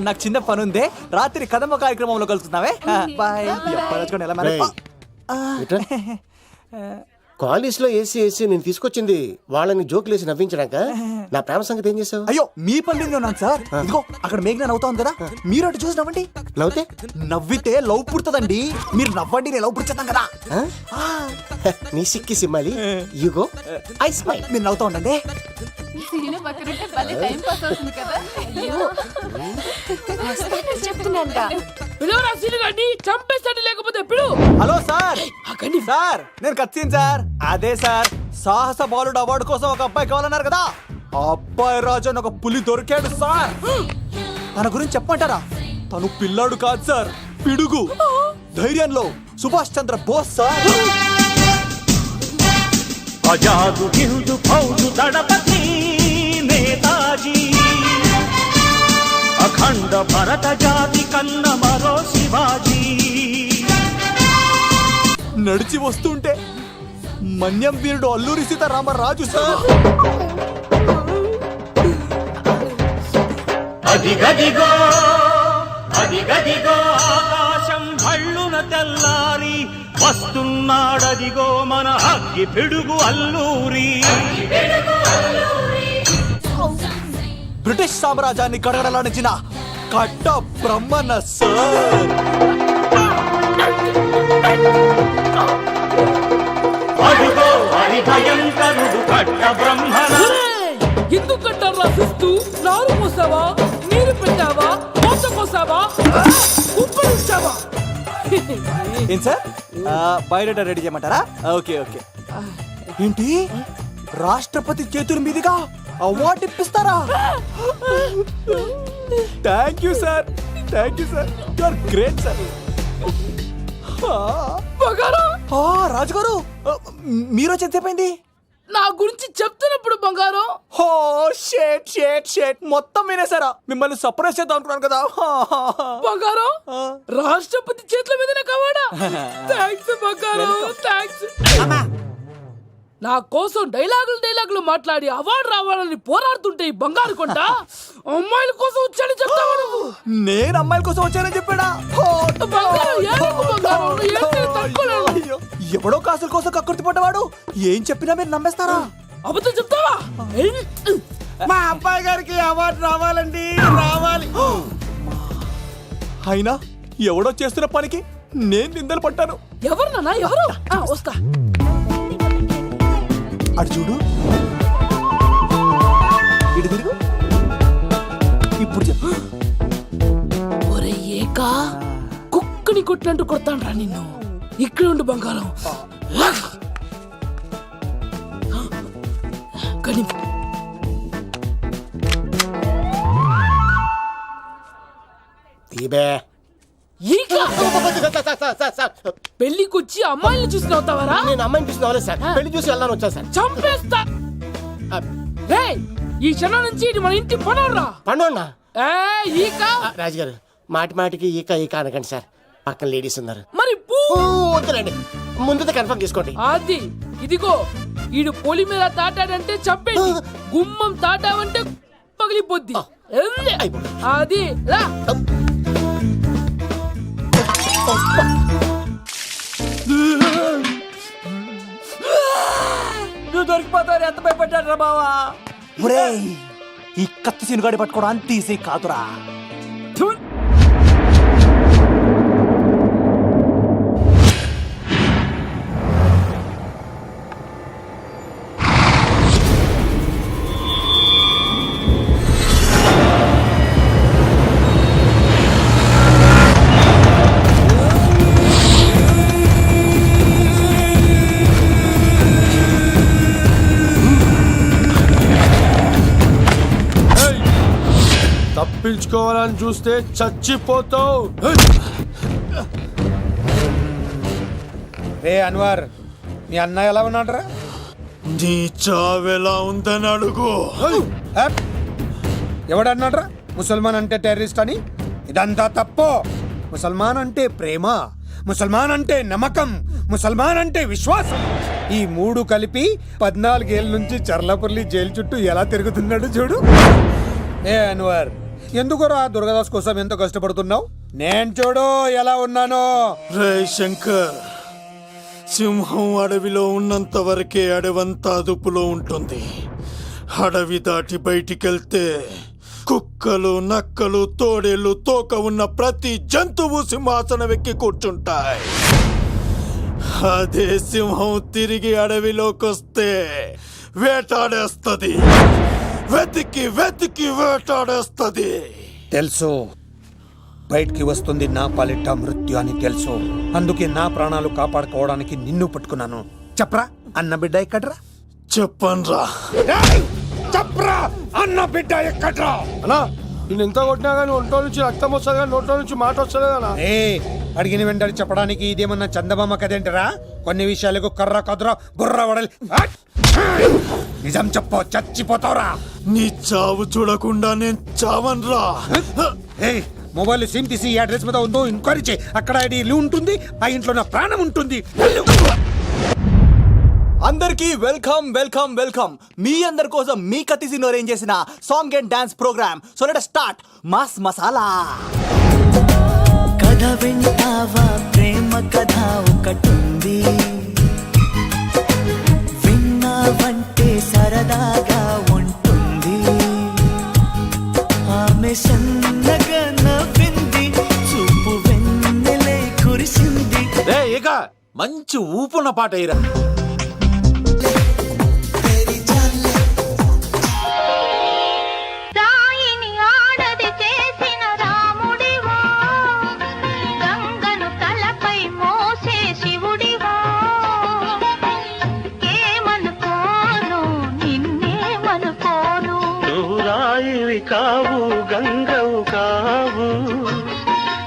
నాకు చిన్న పని ఉంది, రాత్రి కదమ్మ కార్యక్రమంలో కలుస్తున్నావే. బాయ్. ఎలా మరి? కాలేజ్ లో ఏసీ నేను తీసుకొచ్చింది వాళ్ళని జోకులేసి నవ్వించడాక. నా ప్రేమ సంగతి ఏం చేసావు? అయ్యో మీ పల్లెల్లో ఉన్నాను సార్. ఇదిగో అక్కడ మేఘన నవ్వుతా ఉంది కదా, మీరు అటు చూసి నవ్వండి. నవ్వుతే నవ్వితే లవ్ పుడుతుందండి. మీరు నవ్వండి, నేను లవ్ పుడిచేద్దాం కదా. నీ సిక్కి సిమ్మాలి యుగో ఐ స్మైల్. మీరు నవ్వుతా ఉండండి. చెప్తున్నాను పిలువరా సీను గాడిని, చంపేస్తాడు లేకపోతే పిలు. Hello sir. సార్ నేను కత్తిన్ సార్. అదే సార్, సాహస బాలుడు అవార్డు కోసం ఒక అబ్బాయి కావాలన్నారు కదా, ఆ అబ్బాయి రాజు అని ఒక పులి దొరికాడు సార్. తన గురించి చెప్పమంటారా? తను పిల్లాడు కాదు సార్, పిడుగు. ధైర్యంలో సుభాష్ చంద్ర బోస్ సార్. ఆజాదు హిందూ ఫౌజు దళపతి నేతాజీ, అఖండ భరత జాతి కన్న మరో శివాజీ. నడిచి వస్తుంటే మన్యం వీరుడు అల్లూరి సీతారామరాజు సార్. అదిగదిగో అదిగదిగో ఆకాశం భళ్ళున తెల్లారి వస్తున్నాడదిగో మన అగ్గి పిడుగు అల్లూరి. బ్రిటిష్ సామ్రాజ్యాన్ని కడగడలాడించిన కట్ట బ్రహ్మణ సార్. అదిగో హరి భయంకరుడు కట్ట బ్రహ్మణ. ఎందుకు కట్టారు రాసిస్తూ? నారు పోసావా, నీరు పెట్టావా, మోస పోసావా, ఉప్పరించావా? ఏం సార్, బయోడేటా రెడీ చేయమంటారా? Okay okay. ఏంటి, రాష్ట్రపతి చేతుల మీదుగా అవార్డు ఇప్పిస్తారా? Thank you sir, thank you sir, you are great sir. రాజుగారు మీరు వచ్చేది చెప్పింది నా గురించి చెప్తున్నప్పుడు బంగారం. హో షేట్ షేట్ షేట్, మొత్తం వినేసారా? మిమ్మల్ని సర్ప్రైజ్ చేద్దాం అనుకున్నాను కదా. బంగారం, రాష్ట్రపతి చేతుల మీద కావాడా? థ్యాంక్స్ బంగారం, థ్యాంక్స్. నా కోసం డైలాగులు మాట్లాడి అవార్డు రావాలని పోరాడుతుంటే ఈ బంగారు కొండ అమ్మాయిల కోసం వచ్చాడని చెప్తావా నువ్వు? నేను అమ్మాయిల కోసం వచ్చానని చెప్పాడా? బంగారం, ఏడుపు బంగారం, ఏం తక్కువ. ఎవడో కాసుల కోసం కక్కుర్తి పడ్డవాడు ఏం చెప్పినా మీరు నమ్మేస్తారా? అబద్ధం చెప్తావా? మా అబ్బాయి గారికి అవార్డు రావాలండి, రావాలి. అయినా ఎవడో చేస్తున్న పనికి నేను నిందలు పట్టాను. ఎవరు నాన్న, ఎవరు? వస్తా. అటు చూడు, ఇటు తిరుగు. ఇప్పుడు చెప్పు. ఒరే ఏకా, కుక్కని కొట్టినట్టు కొడతాను రా నిన్ను. ఇక్కడ ఉండు బంగారం. కానీ పెళ్లికొచ్చి అమ్మాయిని చూసి నవ్వుతావరా? నేను అమ్మాయిని చూసి నవ్వలేదు సార్, పెళ్లి చూసి వెళ్దాను వచ్చా సార్. చంపేస్తా. ఈ క్షణం నుంచి ఇది మన ఇంటి పనోడ్రా. పండున్నా ఈక. రాజుగారు మాటి మాటికి ఈక ఈక అనకండి సార్, పక్కన లేడీస్ ఉన్నారు. మరి వద్దులేండి, ముందు కన్ఫర్మ్ చేసుకోండి. అది ఇదిగో, ఈడు పొలి మీద తాటాడంటే చంపేది, గుమ్మం తాటావంటే పగిలిపోద్ది. అది రా. నువ్వు దొరికిపోతావు, ఎంత భయపడ్డాడు బావా. ఈ కత్తి సీనుగాడి పట్టుకోవడం అంత ఈజీ కాదురా. పీల్చుకోవాలని చూస్తే చచ్చిపోతావు. రే అన్వర్, మీ అన్న ఎలా ఉన్నాడరా? నీ చావెలా ఉందని అడుగు. ఎవడన్నాడ్రా ముసల్మాన్ అంటే టెర్రరిస్ట్ అని? ఇదంతా తప్పు. ముసల్మాన్ అంటే ప్రేమ, ముసల్మాన్ అంటే నమ్మకం, ముసల్మాన్ అంటే విశ్వాసం. ఈ మూడు కలిపి 14 ఏళ్ళ నుంచి చర్లపల్లి జైలు చుట్టూ ఎలా తిరుగుతున్నాడు చూడు. ఏ అన్వర్, ఎందుకురా దుర్గాదాస్ కోసం ఎంతో కష్టపడుతున్నావు? నేను చూడు ఎలా ఉన్నానో. రే శంకర్, సింహం అడవిలో ఉన్నంత వరకే అడవంతా అదుపులో ఉంటుంది. అడవి దాటి బయటికెళ్తే కుక్కలు, నక్కలు, తోడేళ్లు, తోక ఉన్న ప్రతి జంతువు సింహాసనం ఎక్కి కూర్చుంటాయి. అదే సింహం తిరిగి అడవిలోకి వస్తే వేటాడేస్తది, వెతికి వెతికి వేటాడేస్తది. తెలుసు, బయటికి వస్తుంది నా పాలిట మృత్యు అని తెలుసు. అందుకే నా ప్రాణాలు కాపాడుకోవడానికి నిన్ను పట్టుకున్నాను. చెప్పరా అన్న బిడ్డ ఎక్కడ్రా? చెప్పన్రా. చెప్పరా అన్న బిడ్డ ఎక్కడ్రా? అన్నా నేను ఎంత కొట్టినా కానీ ఒంట్లో నుంచి రక్తం వస్తుంది కానీ నోట్లో నుంచి మాట వస్తలేదన్నా. అడిగిన వెంటనే చెప్పడానికి ఇదేమన్నా చందమామ కదేంటరా? కొన్ని విషయాలకు కర్ర కదురా బుర్ర వడలి. నిజం చెప్పు, చచ్చిపోతావురా. నీ చావు చూడకుండా నేను చావన్రా. మొబైల్ సిమ్ తీసి ఈ అడ్రస్ మీద ఉందో ఎంక్వైరీ చేయి. అక్కడ ఐడి ఉంటుంది, ఆ ఇంట్లో నా ప్రాణం ఉంటుంది. అందరికీ వెల్కమ్ వెల్కమ్ వెల్కమ్. మీ అందరి కోసం మీ కత్తి సీన్ అరేంజ్ చేసిన song and dance programme. So let start mass masala. కథ వింటావా, ప్రేమ కథ ఒకటుంది, విన్నావంటే సరదాగా ఉంటుంది. ఆమె సన్నగా నవ్వింది, చూపు వెన్నెలై కురిసింది. రే ఇక మంచి ఊపున్న పాట అయ్యిరా. కావు గంగవు కావు,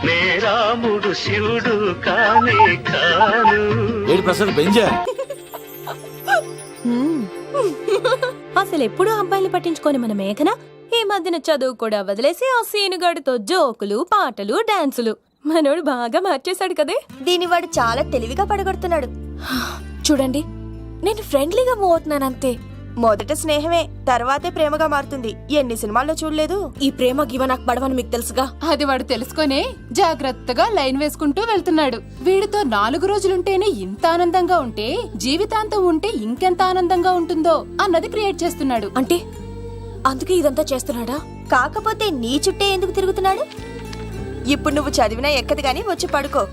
నే రాముడు శివుడు కానే కాను. ఏడు ప్రసాద్ బెంజా. అసలు ఎప్పుడు అబ్బాయిలు పట్టించుకొని మన మేఘన ఈ మధ్యన చదువు కూడా వదిలేసి ఆ సీనుగాడితో జోకులు, పాటలు, డాన్సులు. మనోడు బాగా మార్చేశాడు కదే. దీని వాడు చాలా తెలివిగా పడగొడుతున్నాడు. చూడండి, నేను ఫ్రెండ్లీగా మూవ్ అవుతున్నాను అంతే. మొదట స్నేహమే, తర్వాతే ప్రేమగా మారుతుంది. ఎన్ని సినిమాల్లో చూడలేదు? ఈ ప్రేమ గివ నాకు పడవని మీకు తెలుసుగా. అది వాడు తెలుసుకొనే జాగ్రత్తగా లైన్ వేసుకుంటూ వెళ్తున్నాడు. వీడితో 4 రోజులుంటేనే ఇంత ఆనందంగా ఉంటే జీవితాంతం ఉంటే ఇంకెంత ఆనందంగా ఉంటుందో అన్నది క్రియేట్ చేస్తున్నాడు. అంటే అందుకే ఇదంతా చేస్తున్నాడా? కాకపోతే నీ చుట్టే ఎందుకు తిరుగుతున్నాడు? ఇప్పుడు నువ్వు చదివినా ఎక్కదు గానీ వచ్చి పడుకో.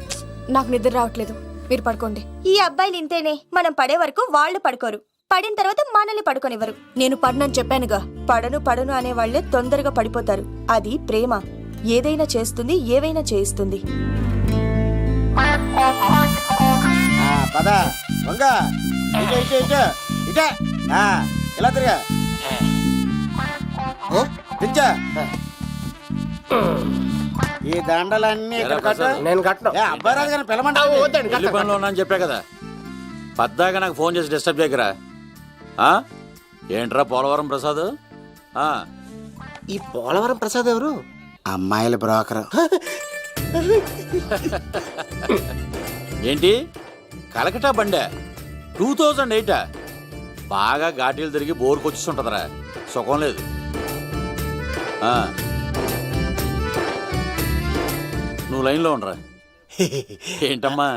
నాకు నిద్ర రావట్లేదు, మీరు పడుకోండి. ఈ అబ్బాయిలు ఇంతేనే, మనం పడే వరకు వాళ్ళు పడుకోరు, పడిన తర్వాత మనల్ని పడుకోనివ్వరు. నేను పడనని చెప్పానుగా. పడను అనే వాళ్లే తొందరగా పడిపోతారు. అది ప్రేమ, ఏదైనా చేస్తుంది, ఏవైనా చేయిస్తుంది. ఇలా తిరిగా ఈ దండలన్నీ నేను కట్టను. అబ్బాయి రాజు గారిని పిలమంటా. పెళ్లి పనిలో ఉన్నా అని చెప్పా కదా. పద్దాక నాకు ఫోన్ చేసి డిస్టర్బ్ చేయకరా. ఏంట్రా పోలవరం ప్రసాద్? ఈ పోలవరం ప్రసాద్ ఎవరు? అమ్మాయిల బ్రోకర్. ఏంటి కలకటా బండే 2008? బాగా ఘాటీలు తిరిగి బోర్కు వచ్చిస్తుంటదరా, సుఖం లేదు. నువ్వు లైన్లో ఉండరా. ఏంటమ్మా?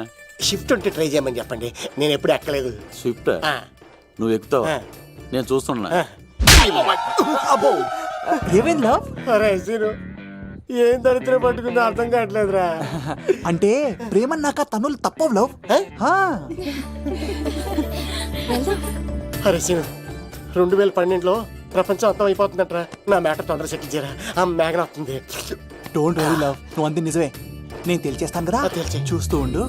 షిఫ్ట్ ఉంటే ట్రై చేయమని చెప్పండి, నేను ఎప్పుడు ఎక్కలేదు. స్విఫ్ట్ నువ్వు ఎక్కుతావు, నేను చూస్తున్నా. అబ్బో, ఏమైంది లవ్? అరే సీను, ఏం దరిద్రం పట్టుకుందో అర్థం కావట్లేదురా. అంటే ప్రేమ నాక తనులు తప్పవు లవ్. అరే సీను, 2012లో ప్రపంచం అంతం అయిపోతుందట్రా. నా మ్యాటర్ తొందర సెటిల్ చేయరా, ఆ మేఘన వస్తుంది. డోంట్ వరీ లవ్, నువ్వు అంది నిజమే. నేను తెలిచేస్తాను కదా, చూస్తూ ఉండు.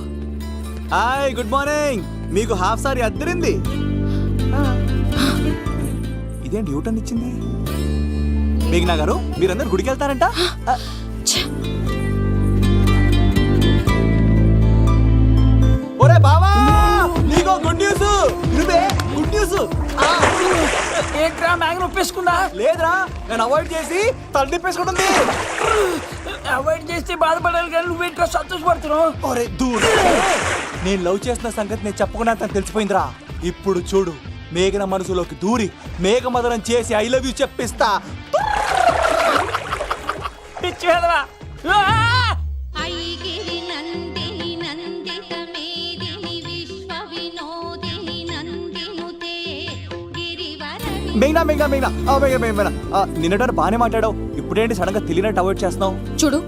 Hi, good morning. మీకు హాఫ్ సారీ అద్దరింది. ఇదేంటి యూటర్న్ ఇచ్చింది? మేఘనా గారు మీరందరు గుడికి వెళ్తారంట. ఒరే బావా నీకో గుడ్ న్యూస్. ఇరుబే గుడ్ న్యూస్. ఏంట్రా మ్యాగ్ నొప్పేసుకున్నా? లేదురా, నేను అవాయిడ్ చేసి తల తిప్పేసుకుంటుంది. అవాయిడ్ చేస్తే బాధపడాలి కానీ నువ్వేంట్రా సంతోషపడుతున్నావు? ఒరే దూర్, నేను లవ్ చేస్తున్న సంగతి నేను చెప్పకుండా తనకు తెలిసిపోయిందిరా. ఇప్పుడు చూడు, మేఘన మనసులోకి దూరి మేఘమదనం చేసి ఐ లవ్ యూ చెప్పిస్తా. పిచ్చి వెళ్ళవా? ఐగిరి నందిని నందిత మేదిని విశ్వ వినోదిని నందినుతే గిరివర మేఘనా మేఘనా మేఘనా మేఘనా నిన్నట బాగానే మాట్లాడావు, ఇప్పుడేంటి సడన్ గా తెలియనట్టు అవాయిడ్ చేస్తున్నావు? చూడు,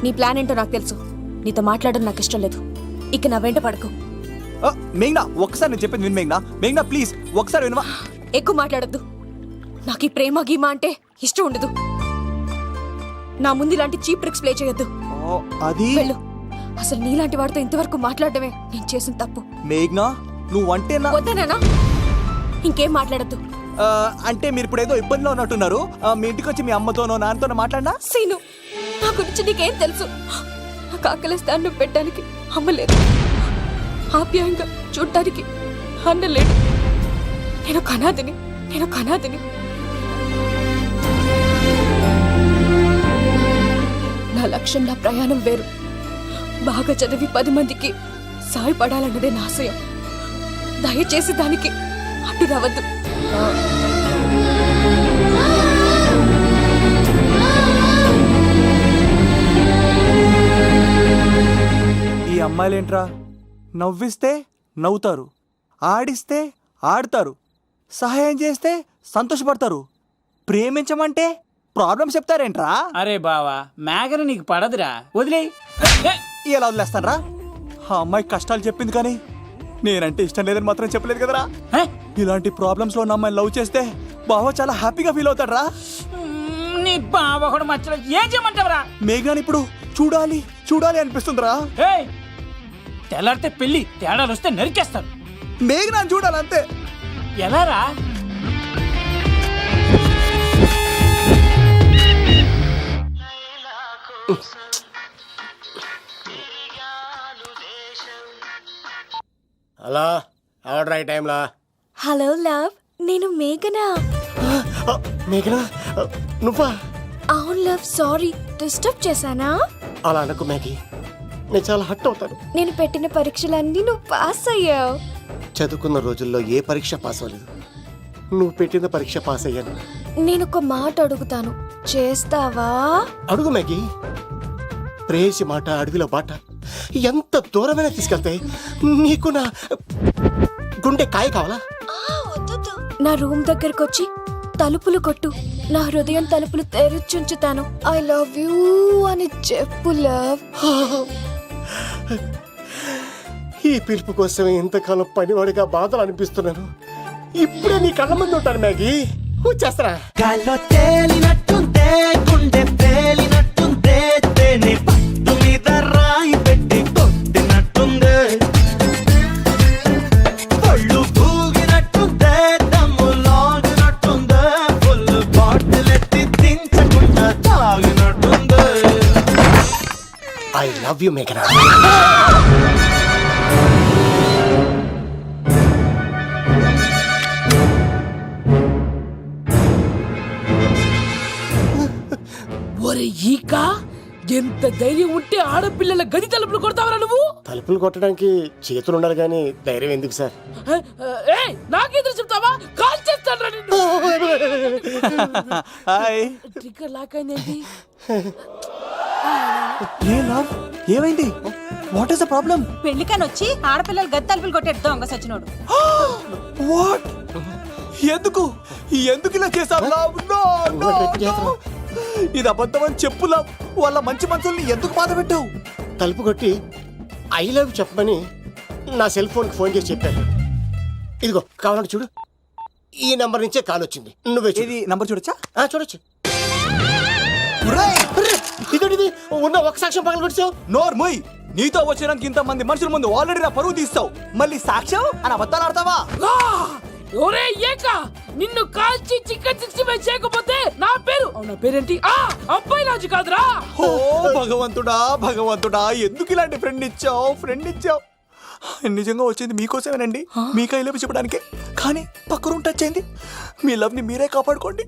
నీ ప్లాన్ ఏంటో నాకు తెలుసు. నీతో మాట్లాడడం నాకు ఇష్టం లేదు. ఇక నా వెంట పడకు. మేఘనా ఒకసారి నేను చెప్పింది విను. మేఘనా మేఘనా ప్లీజ్ ఒకసారి వినవా? ఎక్కువ మాట్లాడద్దు. నాకు ఈ ప్రేమ గీమా అంటే ఇష్టం ఉండదు. నా ముందు ఇలాంటి చీప్ ట్రిక్స్ ప్లే చేయొద్దు. అది వెళ్ళు. అసలు నీలాంటి వాడితో ఇంతవరకు మాట్లాడటమే నేను చేసిన తప్పు. మేఘనా నువ్వంటే నా వద్దనేనా? ఇంకేం మాట్లాడద్దు. అంటే మీరు ఇప్పుడు ఏదో ఇబ్బందిలో ఉన్నట్టున్నారు. మీ ఇంటికి వచ్చి మీ అమ్మతోనో నాన్నతోనో మాట్లాడినా? సీను, నా గురించి నీకేం తెలుసు? నాకు ఆకలిస్తే అన్నం పెట్టడానికి అమ్మలేదు, ఆప్యాయంగా చూడటానికి అన్నలేడు. నేను కనాదిని. నా లక్ష్యం, నా ప్రయాణం వేరు. బాగా చదివి 10 మందికి సాయపడాలన్నదే నా ఆశయం. దయచేసి దానికి అడ్డు రావద్దు. ఈ అమ్మాయిలేంట్రా, నవ్విస్తే నవ్వుతారు, ఆడిస్తే ఆడతారు, సహాయం చేస్తే సంతోషపడతారు, ప్రేమించమంటే ప్రాబ్లమ్స్ చెప్తారేంట్రా? అరే బావా, మేఘన నీకు పడదురా, వదిలేయ్. ఎలా వదిలేస్తానరా? ఆ అమ్మాయి కష్టాలు చెప్పింది కానీ నేనంటే ఇష్టం లేదని మాత్రం చెప్పలేదు కదరా. ఇలాంటి ప్రాబ్లమ్స్ లో ఉన్న అమ్మాయిని లవ్ చేస్తే బావ చాలా హ్యాపీగా ఫీల్ అవుతాడరా. నీ బావ కూడా మచ్చలో ఏం చేయమంటావరా? మేఘాని ఇప్పుడు చూడాలి చూడాలి అనిపిస్తుందిరా. తెల్లారితే పెళ్లి, తేడాలు వస్తే నరికేస్తాను. మేఘనాన్ని చూడాలంతే. ఎలారా? హలో, ఆర్డర్ అయ్యే టైంలా. హలో లవ్, నేను మేఘనా. మేఘనా నువ్వా? అవును లవ్, సారీ డిస్టర్బ్ చేశానా? అలా అనకు మ్యాగీ, నేను చాలా హట్ అవుతాను. నేను పెట్టిన పరీక్షలన్నీ నువ్వు పాస్ అయ్యావు. చదువుకున్న రోజుల్లో ఏ పరీక్ష పాస్ అవ్వలేదు, నువ్వు పెట్టిన పరీక్ష పాస్ అయ్యాను. నేను ఒక మాట అడుగుతాను, చేస్తావా? అడుగు మ్యాగీ. ప్రేయసి మాట అడవిలో బాట ఎంత దూరమైనా తీసుకెళ్తాయి. నీకు నా గుండె కాయ కావాలా? నా రూమ్ దగ్గరకు వచ్చి తలుపులు కొట్టు, నా హృదయం తలుపులు తెరిచుంచుతాను. ఐ లవ్ యూ అని చెప్పు లవ్. ఈ పిలుపు కోసం ఇంతకాలం పనివాడిగా బాధలు అనిపిస్తున్నాను. ఇప్పుడే నీ కళ్ళ ముందు ఉంటాను మ్యాగీ, వచ్చేస్తారా? గాల్లో తేలినట్టుందే, గుండె తేలినట్టుందే, తేనె పట్టు మీద రాయి పెట్టి కొట్టినట్టుందే, ఒళ్ళు పూగినట్టుందే, దమ్ము లాగినట్టుందే, ఫుల్ బాటిల్ ఎత్తి దించకుండా తాగినట్టుందే. ఐ లవ్ యూ మేఘనా. ఒరే ఈక, ఎంత ధైర్యం ఉంటే ఆడపిల్లల గది తలుపులు కొడతావరా నువ్వు? తలుపులు కొట్టడానికి చేతులు ఉండాలి కానీ ధైర్యం ఎందుకు సార్? నాకెదురు చెప్తావా? కాల్ చేస్తాను నిన్ను. ట్రిగ్గర్ లాక్ అయింది. ఏమైంది? What is the problem? పెళ్లికని వచ్చి ఆడపిల్లలు గది తలుపులు కొట్టే దొంగ సచ్చినోడు. వాట్? ఎందుకు ఎందుకు ఇలా చేశావు? ఇది అబద్ధం అని చెప్పు లవ్. వాళ్ళ మంచి మనసుల్ని ఎందుకు బాధ పెట్టావు? తలుపు కొట్టి ఐ లవ్ చెప్పమని నా సెల్ ఫోన్కి ఫోన్ చేసి చెప్పాను. ఇదిగో కావాలంటే చూడు, ఈ నంబర్ నుంచే కాల్ వచ్చింది. నువ్వే ఇది నంబర్ చూడొచ్చా? చూడొచ్చు. ఇదేంటిది, ఉన్న ఒక సాక్ష్యం పగల కొట్టావు. నోర్ముయ్, నీతో వచ్చినాక ఇంత మంది మనుషుల ముందు ఆల్రెడీ నా పరువు తీస్తావు, మళ్ళీ సాక్ష్యం అని అబద్ధాలు ఆడతావా? ఒరే ఏక, నిన్ను కాల్చి చికెన్ 65 చేయకపోతే నా పేరు అవునా పేరేంటి అబ్బాయి రాజు కాదురా. ఓ భగవంతుడా భగవంతుడా, ఎందుకు ఇలాంటి ఫ్రెండ్ ఇచ్చావు. నిజంగా వచ్చింది మీకోసమేనండి, మీ కైలో చెప్పడానికే. కానీ పక్క రూమ్ టచ్ అయింది. మీ లవ్ ని మీరే కాపాడుకోండి,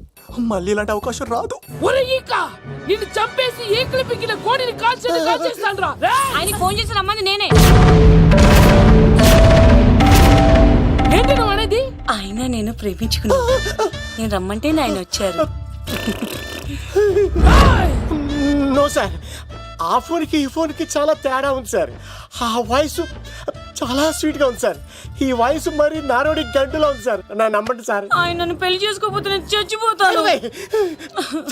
మళ్ళీ ఇలాంటి అవకాశం రాదు. ఒరే ఈక, నిన్ను చంపేసి ఏకలు పిగిన కోడిని కాల్చేస్తాను రా. ఆయన ఫోన్ చేసి రమ్మని నేనే. ఏంటి నువ్వు అనేది? ఆయన నేను ప్రేమించుకున్నా, నేను రమ్మంటే ఆయన వచ్చారు. నో సార్, ఆ ఫోన్కి ఈ ఫోన్కి చాలా తేడా ఉంది సార్. ఆ వాయిస్ చాలా స్వీట్ గా ఉంది సార్. ఈ వాయిస్ మరి నారోడి గంటలో ఉంది సార్. నా నమ్మండి సార్. ఆయన నన్ను పెళ్లి చేసుకోకపోతే నేను చచ్చిపోతాను.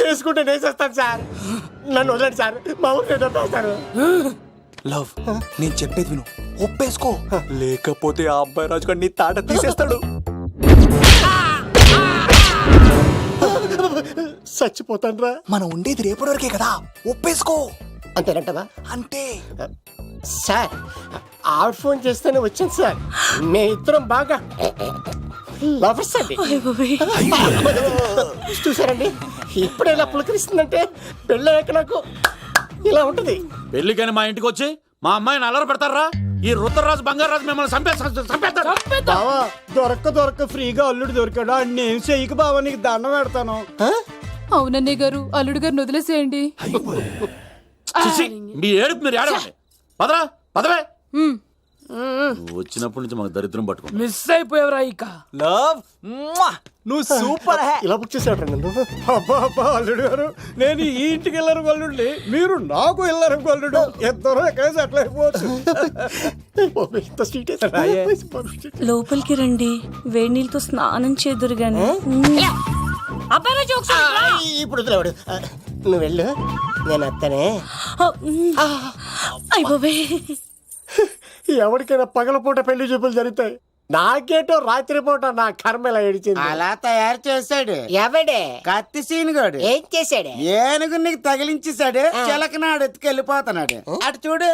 చేసుకుంటే నేను చేస్తాను సార్. నన్ను వదలండి సార్, మా ఊరు డబ్బేస్తారు. లవ్, నేను చెప్పేది విను, ఒప్పేసుకో, లేకపోతే ఆ అబ్బాయి రాజు గారు నీ తాట తీసేస్తాడు. చచ్చిపోతాను రా. మనం ఉండేది రేపటి వరకే కదా, ఒప్పేసుకో. అంతేనంటవా? అంతే సార్. ఆవిడ ఫోన్ చేస్తేనే వచ్చాను సార్. మే ఇద్దరం బాగా లవర్స్ అండి. చూసారండి, ఇప్పుడు ఎలా పులకరిస్తుందంటే పెళ్ళయ్యాక నాకు ఇలా ఉంటుంది. పెళ్లికని మా ఇంటికి వచ్చి మా అమ్మాయిని అల్లరి పెడతారా? ఈ రుద్రరాజు బంగారాజు మిమ్మల్ని చంపేస్తారు. బావా, దొరక్క ఫ్రీగా అల్లుడు దొరికాడు. నేను చెయ్యికి బావా నీకు దండం పెడతాను. అవునన్నయ్య గారు, అల్లుడు గారిని వదిలేసేయండి. చిచి, మీ ఏడుపు మీరు ఏడవండి. పదవే. నువ్వు వచ్చినప్పటి నుంచి మాకు దరిద్రం పట్టుకో. మిస్ అయిపోయావురా ఈక. లవ్, నువ్వు సూపర్. ఇలా బుక్ చేసాడు నన్ను. అబ్బా అల్లుడు గారు, నేను ఈ ఇంటికి వెళ్ళరు గొల్లుండి, మీరు నాకు వెళ్ళరు గొల్లుడు. ఇద్దరు ఎక్కడ సెటిల్ అయిపోవచ్చు. లోపలికి రండి, వేడి నీళ్ళతో స్నానం చేదురు గాని. ఇప్పుడు వదిలేవాడు. నువ్వు వెళ్ళు, నేను అత్తనే. ఎవరికైనా పగలపూట పెళ్లి చూపులు జరుగుతాయి. నాకేటో రాత్రిపూట నా కర్మ ఇలా ఏడిచింది. అలా తయారు చేశాడు ఎవడే? కత్తి సీనుగాడు. ఏం చేశాడు? ఏనుగు నీకు తగిలించేశాడు, చిలకనాడు ఎత్తుకెళ్ళిపోతున్నాడు. అటు చూడు.